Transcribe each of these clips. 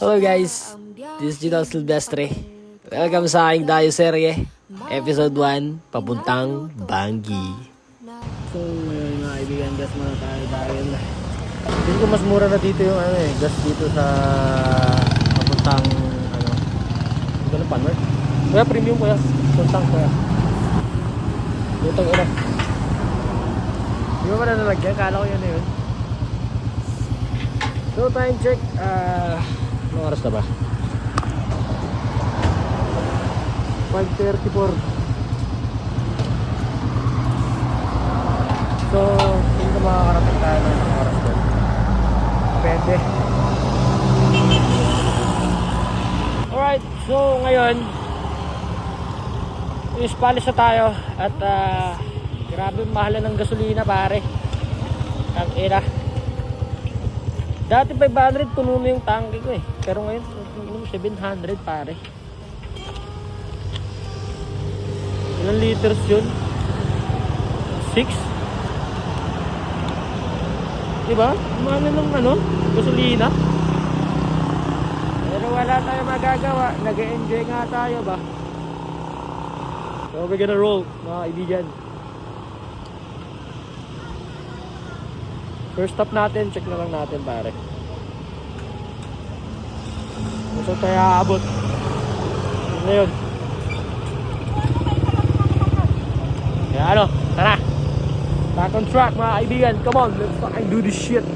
Hello guys, this is Gino Silvestre. Welcome sa aking Dayo Serye, Episode 1, Papuntang Bangi. So ngayon mga kaibigan, gas muna tayo dahil hindi ko mas mura na dito yung gas dito sa papuntang ito na Panward. Kaya premium kuya, puntang kuya. Lutang ina. Di ba na nalagyan? Kala ko yun na yun. So time check, anong oras na ba? 5:34. So hindi na makakarating tayo ng oras doon. Depende. Alright, so ngayon is-palis na tayo. At grabe mahal ng gasolina pare. Ang ina. Dati 500 puno na yung tangke ko eh. Pero ngayon 700 pare. Ilang liters yun? 6? Diba? Mahal ng gasolina. Pero wala tayo magagawa. Nag-enjoy nga tayo ba? So we're gonna roll mga kaibigan. First stop natin, check na lang natin pare. So tayo aabot. Ngayon. Kaya tara. Back on track mga kaibigan. Come on, let's fucking do this shit.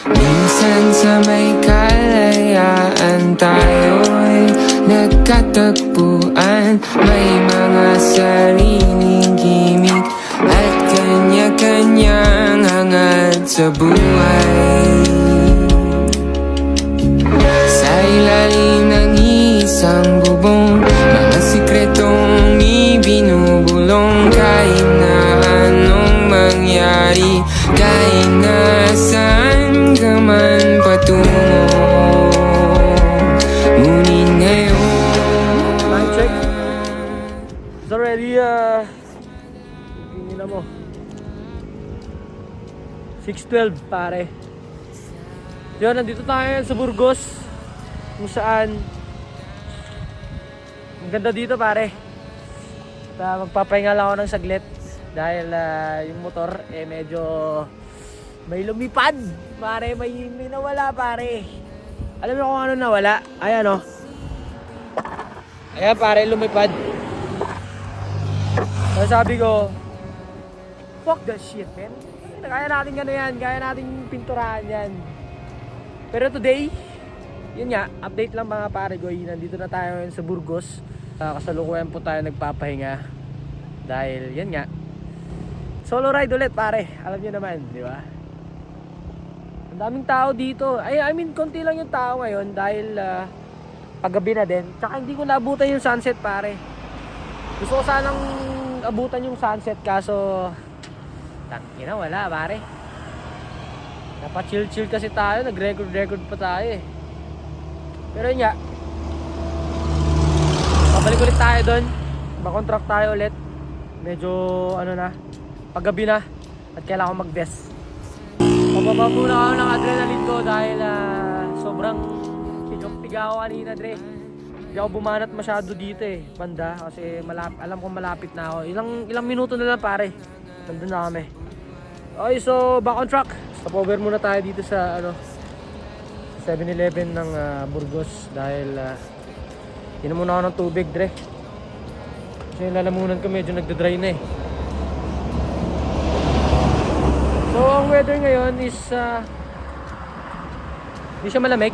Minsan sa may kalayaan tayo'y nagkatagpuan. May mga sariling gimmick at kanya-kanyang hangad sa buhay. Sa ilalim ng isang bubong, mga sikretong ibinubulong. Kahit na anong mangyari, kahit na saan ka man patungo, ngunit ngayon. Time check. It's already mo 6:12 pare. Yun, nandito tayo sa Burgos kung saan ang ganda dito pare. At magpapahinga lang ako ng saglit dahil yung motor medyo may lumipad pare, may nawala pare. Alam mo kung ano nawala? Ayan ayan pare, lumipad. So sabi ko, fuck that shit, man. Kaya natin yan. Kaya natin pinturahan yan. Pero today, yun nga, update lang mga pare goy. Nandito na tayo ngayon sa Burgos. Kasalukuyan po tayo nagpapahinga. Dahil, yan nga, solo ride ulit pare. Alam nyo naman, di ba? Ang daming tao dito. I mean, konti lang yung tao ngayon. Dahil, paggabi na din. Tsaka hindi ko naabutan yung sunset pare. Gusto ko sanang abutan yung sunset kaso tangina wala pare. Napa-chill kasi tayo, nag-record pa tayo eh. Pero yun nga, babalik ulit tayo doon. Ba-contract tayo ulit. Medyo paggabi na at kailangan ko mag-vest. Pababa muna ako ng adrenaline ko dahil sobrang tiga ako kanina dre. Hindi ako bumanat masyado dito eh, banda, kasi alam kong malapit na ako. Ilang minuto na lang pare, nandun na kami. Okay, so back on track. Stopover muna tayo dito sa 7-Eleven ng Burgos dahil inom muna ako ng tubig dre. Kasi yung lalamunan ko medyo nagdadry na eh. So ang weather ngayon is hindi siya malamig,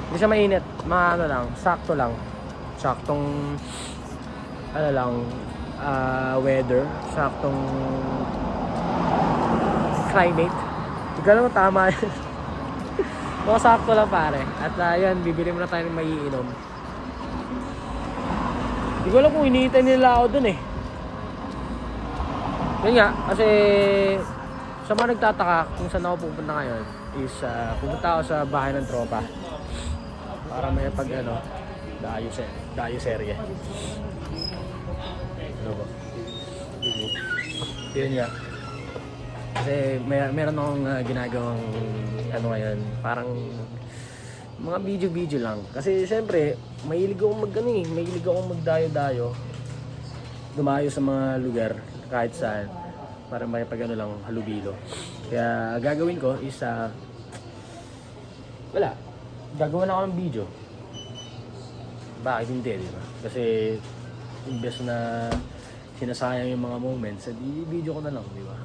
hindi siya mainit, lang, sakto lang. Saktong weather, saktong climate. Hindi ko alam tama yun. Mga sakto lang pare. At yan, bibili muna tayo ng maiinom. Hindi ko alam kung hinihintay nila ako dun eh. Yun nga, kasi sa mga nagtataka kung saan ako pupunta ngayon is pupunta ako sa bahay ng tropa para may dayo serye. Ano ba? Yun nga. Kasi meron akong ginagawang ano ngayon, parang mga video lang. Kasi siyempre, mahilig akong mahilig akong magdayo-dayo. Dumayo sa mga lugar, kahit saan, para may pag lang, halubilo. Kaya gagawin ko is, gagawin ako ng video. Bakit hindi, di ba? Kasi, imbes na sinasayang yung mga moments, di video ko na lang, di ba?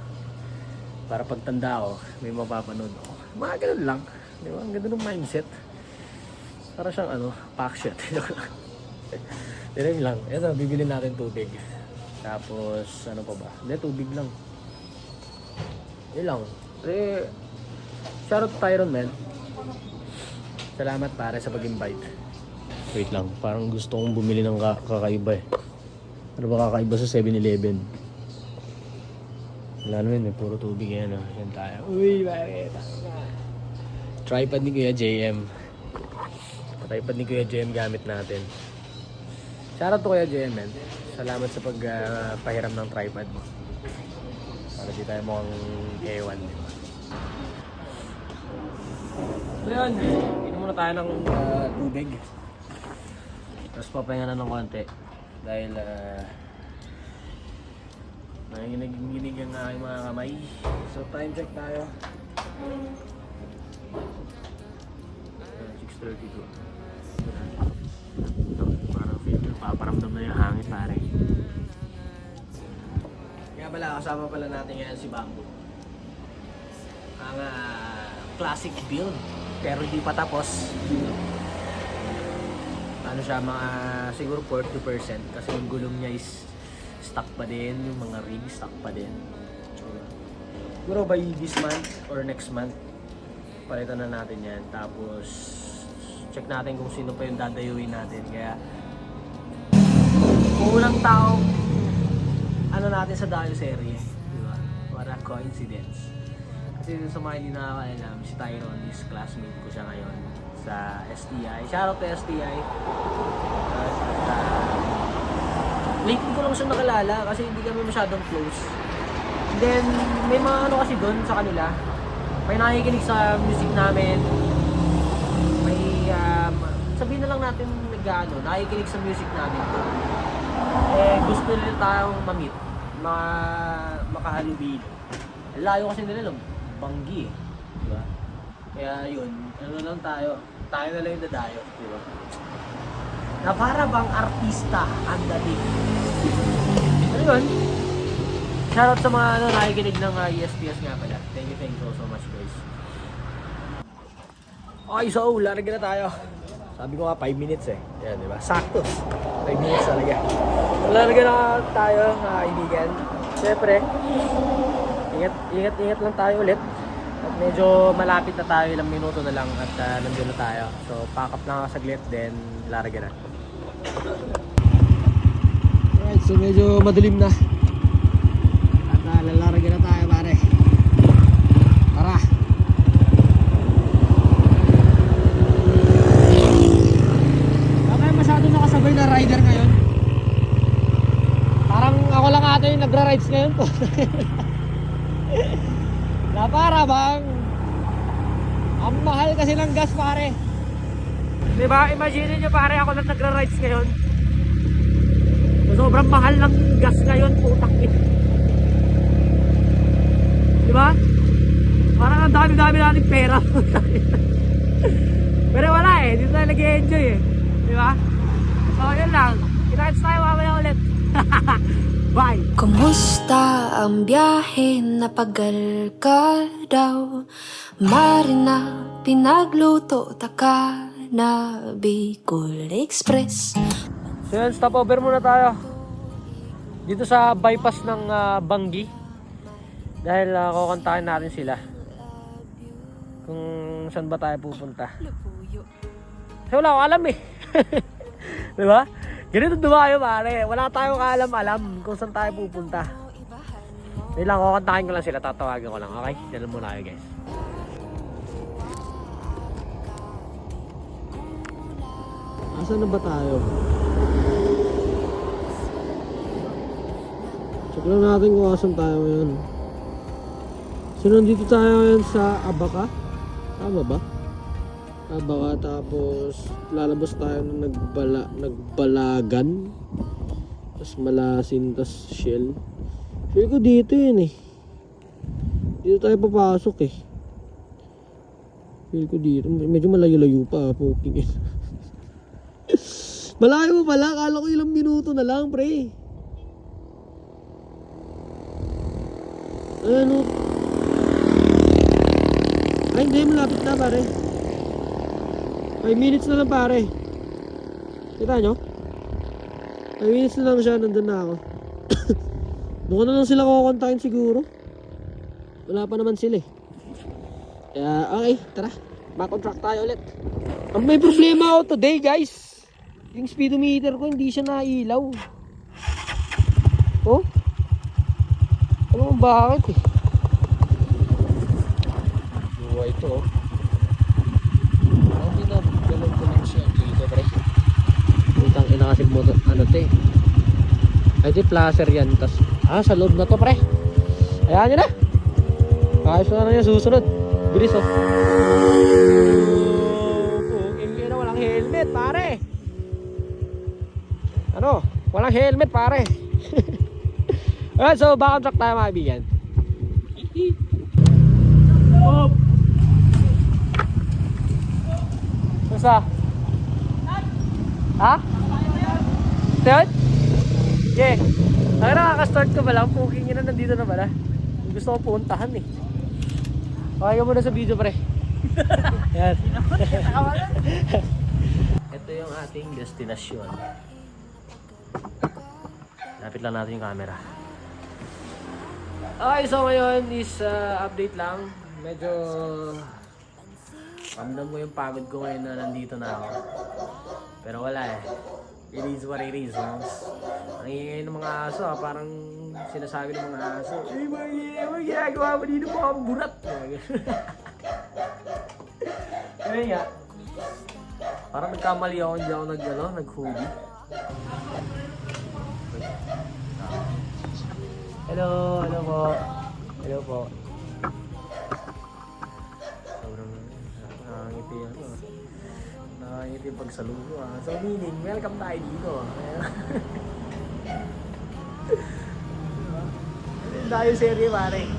Para pagtanda ko, may mapapanood ako. Mga ganun lang, di ba? Ang ganda ng mindset. Para siyang pack shot. Diyan lang. Ito, bibili natin tubig. Tapos, ano pa ba? Hindi, tubig lang. Yun lang. Eh, shoutout to Tyron, man. Salamat pare sa pag-invite. Wait lang, parang gusto kong bumili ng kakaiba eh. Ano ba kakaiba sa 7-Eleven? Wala naman eh, puro tubig yan. Yan tayo. Uy, pare. Tripod ni Kuya JM. Tripod ni Kuya JM gamit natin. Shoutout to Kuya JM, man. Salamat sa pagpahiram ng tripod mo. Para di tayo mukhang ewan, di ba? So yun, inom muna tayo ng tubig. Tapos papahinga na ng konti. Dahil nanginginig ang aking mga kamay. So time check tayo. 6:32. Parang feel ko paparamdam na yung hangin pare. Kaya pala kasama pala natin ngayon si Bamboo. Ang classic build pero hindi pa tapos. Ano siya, mga siguro 40% kasi yung gulong niya is stock pa din, yung mga rig stock pa din. Siguro by this month or next month palitan na natin yan. Tapos check natin kung sino pa yung dadayuin natin. Kaya kung walang taong ano natin sa dayo serye, di ba? What a coincidence. Kasi sa mga hindi nakakaalam, si Tyron is classmate ko siya ngayon sa STI. Shoutout to STI. Lately ko lang siya nakalala kasi hindi kami masyadong close. And then, may mga ano kasi doon sa kanila. May nakikinig sa music namin. May, sabihin na lang natin nakikinig sa music namin. Eh, gusto nila tayong ma-meet. Makahalubilo. Layo kasi nila lang. Banggi eh. Diba? Kaya yun, ano lang tayo na lang yung dadayo, diba? Na para bang artista ang dating. Ano yun? Shoutout sa mga nakikinig ng ESPS nga pala. Thank you so much guys. Okay, so larga na tayo. Sabi ko nga 5 minutes eh. Yan, diba? Saktos. 5 minutes talaga. Larga na tayo mga kaibigan. Siyempre, ingat lang tayo ulit. At medyo malapit na tayo, ilang minuto na lang at nandun na tayo. So pack up na ako saglit, then larga na. Alright, so medyo madilim na. At lalarga na tayo pare. Tara! Bakit masyado nakasabay na rider ngayon? Parang ako lang ata yung nagra-rides ngayon po. Na para bang ang mahal kasi ng gas pare. Diba? Imagine nyo pare, ako lang nagra-rides ngayon. So, sobrang mahal ng gas ngayon, putang ina. Diba? Parang ang dami-dami natin pera. Pero wala eh, dito tayo nag-enjoy eh. Diba? So yun lang, kita-kits tayo mamaya ulit. Bye! Kumusta ang biyahe? Napagal ka daw. Marina, pinagluto taka na Bicol Express. So yun, stopover muna tayo dito sa bypass ng Banggi. Dahil kukontakin natin sila kung saan ba tayo pupunta. So wala akong alam eh. Diba? Ganito dumayo pare. Wala tayong alam kung saan tayo pupunta. Hindi lang, kukontakin ko lang sila. Tatawagin ko lang. Okay? Dala muna kayo guys. Asan na ba tayo? Check lang natin kung asan tayo ngayon. So nandito tayo ngayon sa Abaca. Tama ba? Tama ka, tapos lalabas tayo ng nagbalagan. Tapos malasin, tapos shell. Feel ko dito yun eh. Dito tayo papasok eh. Feel ko dito. Medyo malayo-layo pa. Poking eh. Malayo mo pala. Akala ko ilang minuto na lang, pre. Ano? Ay, hindi. Malapit na, pare. 5 minutes na lang, pare. Kita nyo? 5 minutes na lang siya. Nandun na ako. Doon ko na lang sila kukontakin siguro. Wala pa naman sila eh. Kaya, okay. Tara. Back on track tayo ulit. Ang may problema ako today, guys. Yung speedometer ko, hindi siya nailaw. Oh? Alam mo bakit eh? Buhay ito oh. Hindi na, galon ko lang siya dito, pre. Putang ina kasi mo, ano ito eh. Ay, ito placer yan. Tas, sa loob na to, pre. Ayan nyo na. Ayos na lang yung susunod. Bilis oh. Puking ina, walang helmet, pare. Ano? Walang helmet, pare. Alright, so back on track tayo mga kaibigan. Oh. Sasa? Ha? Ted? Yeah. Ang nakaka-start ko ba lang? Puking ina, nandito na pala. Gusto ko puntahan eh. Okay ka muna sa video, pre. Yan. Ito yung ating destinasyon. Lapit lang natin yung camera. Okay, so ngayon is update lang. Medyo ramdam mo yung pagod ko ngayon na nandito na ako. Pero wala eh. It is what it is, no? Ang ingay ng mga aso, parang sinasabi ng mga aso, "Ay, ginagawa mo dito po ang burat." Ano nga? Parang nagkamali ako, hindi ako nag-hoodie. Hello po. Hello po. Sobrang nakangiti ako. Nakangiti pagsaludo ah. So meaning, welcome tayo dito. Tayo serye pare.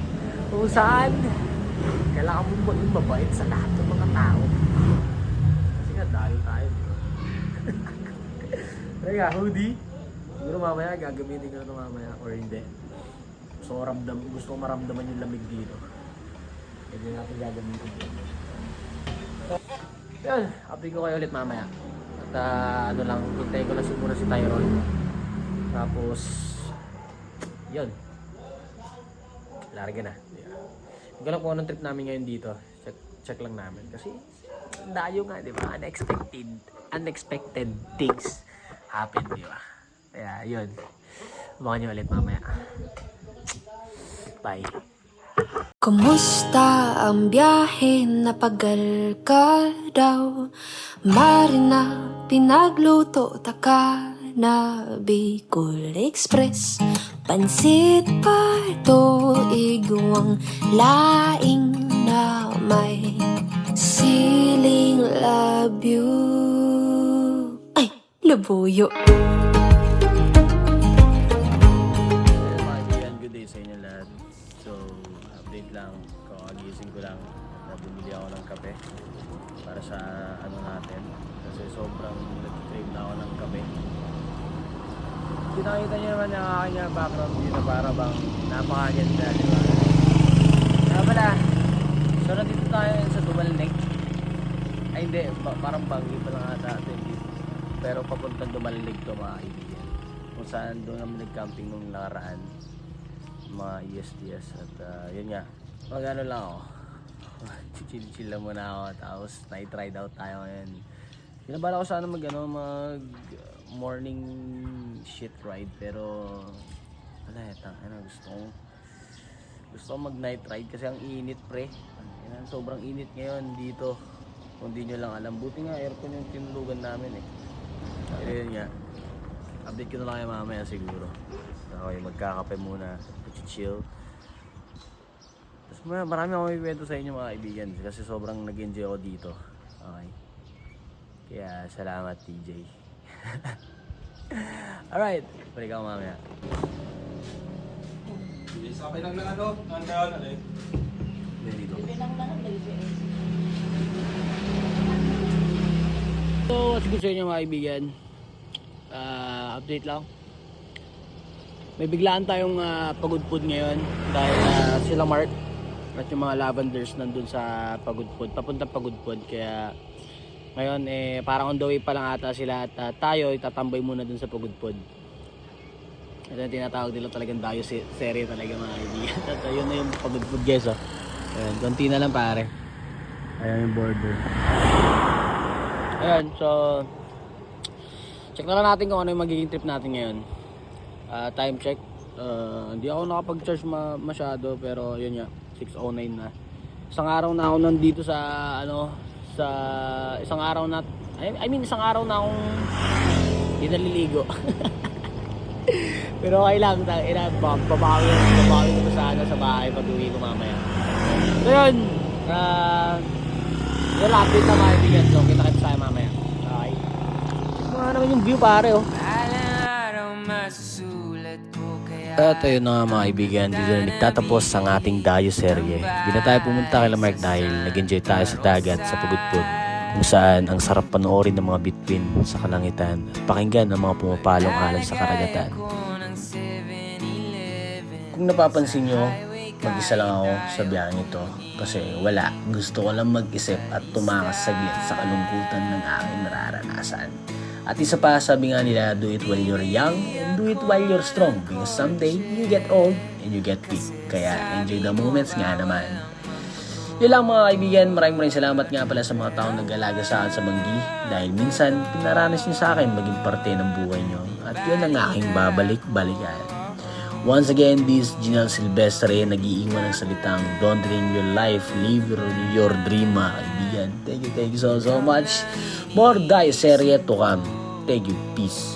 Kung saan, kailangan mong maging mabait sa lahat ng mga tao. Kasi nga, dahil tayo. Teka, hoodie. Siguro mamaya, gagamitin ko na ito mamaya or hindi. Gusto ko maramdaman yung lamig dito. Hindi natin gagamitin dito. Yun, update ko kayo ulit mamaya. At ano lang, hintayin ko lang siguro si Tyrone. Tapos, yun. Larga na. Hindi ko lang kung anong trip namin ngayon dito. Check lang namin. Kasi, dayo nga, di ba? Unexpected things happen, di ba? Kaya, yun. Abangan nyo ulit mamaya. Bye. Kumusta ang biyahe? Napagal ka daw. Marina, pinagluto taka na Bicol Express. Pansit parto, igwang laing na may siling labyo. Ay, labuyo. Good day sa inyo lahat. So, update lang. Kakagising ko lang na bumili ako ng kape para sa ano natin. Kasi sobrang nag-crave na ako ng kape. Pinakita nyo naman yung aking background dito para bang napakaganda, di ba? Kaya pala, so nandito tayo sa Dumalneg. Ay hindi, parang Bangi pa lang ata ito. Pero papuntang Dumalneg to mga kaibigan. Kung saan doon naman nag-camping nung nakaraan. Mga ESTS at yun nga, mag-ano lang ako. Chill lang muna ako tapos night ride out tayo ngayon. Pinabala ko sana mag morning shit ride pero wala gusto ko mag night ride kasi ang init pre. Sobrang init ngayon dito. Kung di nyo lang alam, buti nga aircon yung tinulugan namin eh. Pero yun nga, update ko na lang kayo mamaya siguro. Okay, magkakape muna, chill. Tapos Marami akong ikwento sa inyo mga kaibigan kasi sobrang nag-enjoy ako dito. Okay. Kaya salamat TJ. Alright, balik ako mamaya. Sabay lang na ano, nandahan alay. Dito. So, what's good sa inyo mga kaibigan? Update lang. May biglaan tayong pagudpod ngayon dahil sila Mark at yung mga lavenders nandun sa pagudpod, papuntang pagudpod. Kaya ngayon parang on the way pa lang ata sila at tayo itatambay muna dun sa pagudpod. Ito yung tinatawag nila talagang dayo serye talaga mga kaibigan. At yun na yung pagudpod guys oh. Ayan, konti na lang pare. Ayan yung border. Ayan, so check na lang natin kung ano yung magiging trip natin ngayon. Time check. Hindi ako nakapag-charge masyado pero yun nga, 6:09 na. Isang araw na ako nandito sa sa isang araw na isang araw na akong hindi naliligo. Pero okay lang, babawi ko sa bahay pag uwi ko mamaya. So yun, yun lang, update na mga kaibigan. So kita tayo mamaya. Okay. Mga naman yung view pare oh. At ayun na nga mga kaibigan, dito na nagtatapos ang ating dayo serye. Di na tayo pumunta kay Mark dahil nag-enjoy tayo sa dagat sa pagudpod, kung saan ang sarap panoorin ng mga bituin sa kalangitan at pakinggan ang mga pumapalong alon sa karagatan. Kung napapansin nyo, mag-isa lang ako sa biyaheng ito kasi wala, gusto ko lang mag-isip at tumakas saglit sa kalungkutan ng aking nararanasan. At isa pa, sabi nga nila, do it while you're young and do it while you're strong because someday you get old and you get weak. Kaya enjoy the moments nga naman. Yun lang mga kaibigan, maraming salamat nga pala sa mga taong nag-alaga sa akin sa Manggi dahil minsan pinaranas niyo sa akin maging parte ng buhay niyo at yun ang aking babalik-balikan. Once again, this is Ginal Silvestre, nag-iingwan ng salitang don't dream your life, live your dream mga kaibigan. Thank you so much. More Dayo serye to come. Thank you, peace.